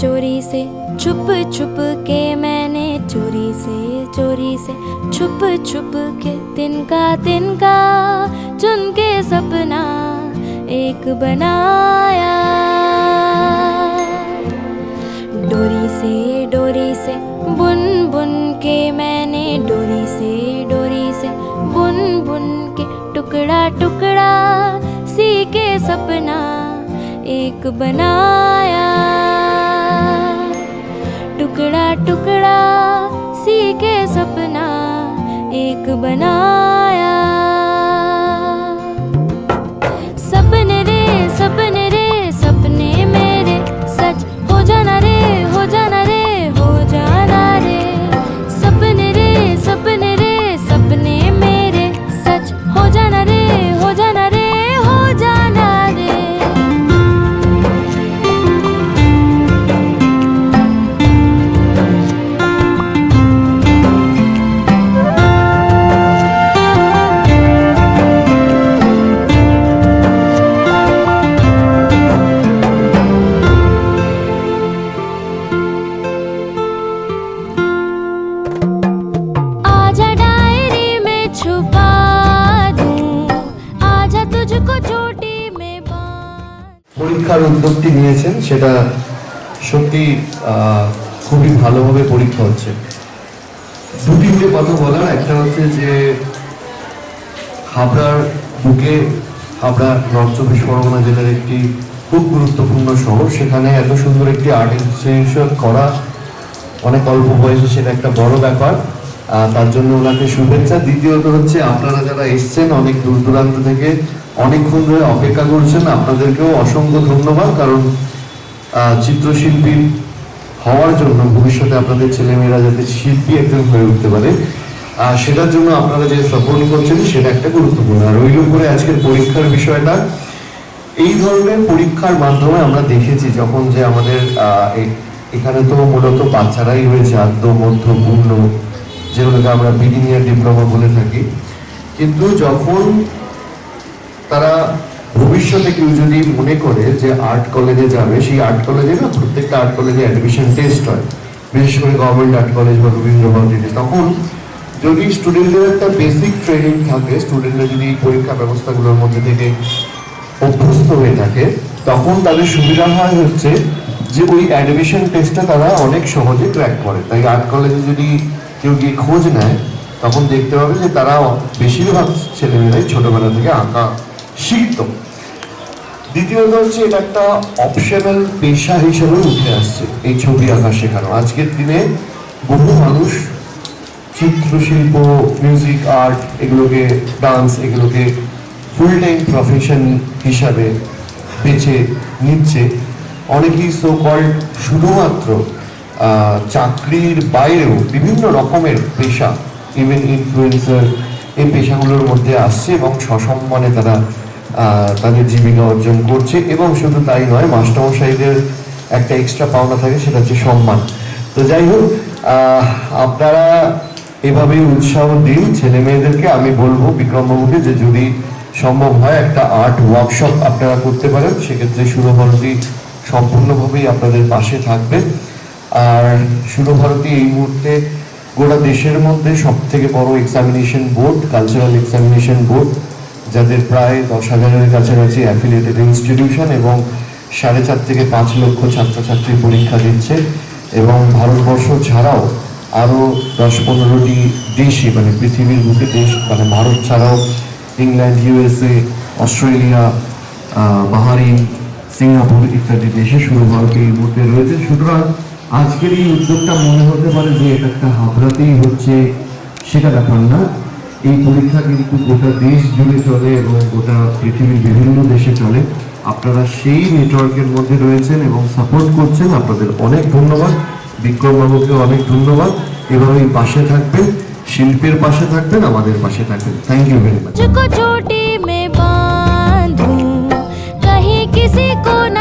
चोरी से छुप छुप के मैंने चोरी से छुप छुप के तिनका चुन के सपना एक बनाया। डोरी से बुन बुन के मैंने डोरी से बुन बुन के टुकड़ा टुकड़ा सी के सपना एक बनाया। टुकड़ा टुकड़ा सी के सपना एक बनाया। सपने रे सपने मेरे सच हो जाना रे हो जाना रे हो जाना रे। सपने रे सपने मेरे सच हो जाना रे हो जाना रे हो जाना रे। পরীক্ষার উদ্যোগটি নিয়েছেন সেটা সত্যি খুবই ভালোভাবে পরীক্ষা হচ্ছে। দুটিতে কথা বলার, একটা হচ্ছে যে হাবড়ার বুকে হাবড়া নর্থ চব্বিশ পরগনা জেলার একটি খুব গুরুত্বপূর্ণ শহর, সেখানে এত সুন্দর একটি আর্ট ইনস্টিটিউশন করা অনেক অল্প বয়সে সেটা একটা বড় ব্যাপার। তার জন্য ওনাকে শুভেচ্ছা। দ্বিতীয়ত হচ্ছে আপনারা যারা এসছেন অনেক দূর দূরান্ত থেকে অনেকক্ষণ ধরে অপেক্ষা করছেন, আপনাদেরকেও অসংখ্য ধন্যবাদ। কারণ চিত্রশিল্পী হওয়ার জন্য ভবিষ্যতে আপনাদের ছেলেমেয়েরা যাতে শিল্পী একজন হয়ে উঠতে পারে সেটার জন্য আপনারা যে সাপোর্ট করছেন সেটা একটা গুরুত্বপূর্ণ। আর ওই করে আজকের পরীক্ষার বিষয়টা, এই ধরনের পরীক্ষার মাধ্যমে আমরা দেখেছি যখন যে আমাদের এখানে তো মূলত বাচ্চারাই রয়েছে আদ্য মধ্য পূর্ণ, যেগুলোকে আমরা বিগিনিং ইয়ার ডিপ্লোমা বলে থাকি। কিন্তু যখন তারা ভবিষ্যতে কেউ যদি মনে করে যে আর্ট কলেজে যাবে, সেই আর্ট কলেজে না প্রত্যেকটা আর্ট কলেজে অ্যাডমিশন টেস্ট হয়, বিশেষ করে গভর্নমেন্ট আর্ট কলেজ বা রবীন্দ্র ভারতীতে। তখন যদি স্টুডেন্টদের একটা বেসিক ট্রেনিং থাকে, স্টুডেন্টরা যদি পরীক্ষা ব্যবস্থাগুলোর মধ্যে থেকে অভ্যস্ত হয়ে থাকে, তখন তাদের সুবিধা হয় হচ্ছে যে ওই অ্যাডমিশন টেস্টটা তারা অনেক সহজে ক্র্যাক করে। তাই আর্ট কলেজে যদি কেউ গিয়ে খোঁজ নেয় তখন দেখতে পাবে যে তারা বেশিরভাগ ছেলেমেয়েরাই ছোটবেলা থেকে আঁকা শিখত। দ্বিতীয়ত হচ্ছে এটা একটা অপশনাল পেশা হিসেবে উঠে আসছে এই ছবি আঁকা শেখানো। আজকের দিনে বহু মানুষ চিত্রশিল্প, মিউজিক, আর্ট, এগুলোকে ডান্স, এগুলোকে ফুল টাইম প্রফেশন হিসাবে বেছে নিচ্ছে। অনেকেই সো কল্ড শুধুমাত্র চাকরির বাইরেও বিভিন্ন রকমের পেশা, ইভেন ইনফ্লুয়েন্সার, এই পেশাগুলোর মধ্যে আসছে এবং সসম্মানে তারা তাদের জীবিকা অর্জন করছে। এবং শুধু তাই নয়, মাস্টারমশাইদের একটা এক্সট্রা পাওনা থাকে, সেটা হচ্ছে সম্মান। তো যাই হোক, আপনারা এভাবেই উৎসাহ দিন ছেলে মেয়েদেরকে। আমি বলবো বিক্রমবাবুকে যে যদি সম্ভব হয় একটা আর্ট ওয়ার্কশপ আপনারা করতে পারেন, সেক্ষেত্রে সুরভারতী সম্পূর্ণভাবেই আপনাদের পাশে থাকবে। আর সুরভারতী এই মুহূর্তে গোটা দেশের মধ্যে সব থেকে বড় examination board, cultural examination board, যাদের প্রায় 10,000-এর কাছাকাছি অ্যাফিলিয়েটেড ইনস্টিটিউশন এবং 4.5 থেকে 5 লক্ষ ছাত্রছাত্রী পরীক্ষা দিচ্ছে। এবং ভারতবর্ষ ছাড়াও আরও 10-15টি দেশে, মানে পৃথিবীর বুকে দেশ, মানে ভারত ছাড়াও England, USA, Australia, Bahrain, Singapore ইত্যাদি দেশে সুরভারতী এই মুহূর্তে রয়েছে। সুতরাং আজকের এই উদ্যোগটা মনে হতে পারে যে এটা একটা হাবড়াতেই হচ্ছে, সেটা ব্যাপার না। এই পরীক্ষা কিন্তু গোটা দেশ জুড়ে চলে এবং গোটা পৃথিবীর বিভিন্ন দেশে চলে। আপনারা সেই নেটওয়ার্কের মধ্যে রয়েছেন এবং সাপোর্ট করছেন, আপনাদের অনেক ধন্যবাদ। বিক্রমবাবুকে অনেক ধন্যবাদ। এভাবেই পাশে থাকবেন, শিল্পের পাশে থাকবেন, আমাদের পাশে থাকবেন। Thank you very much. चोटी में बांधूं कहीं किसी को न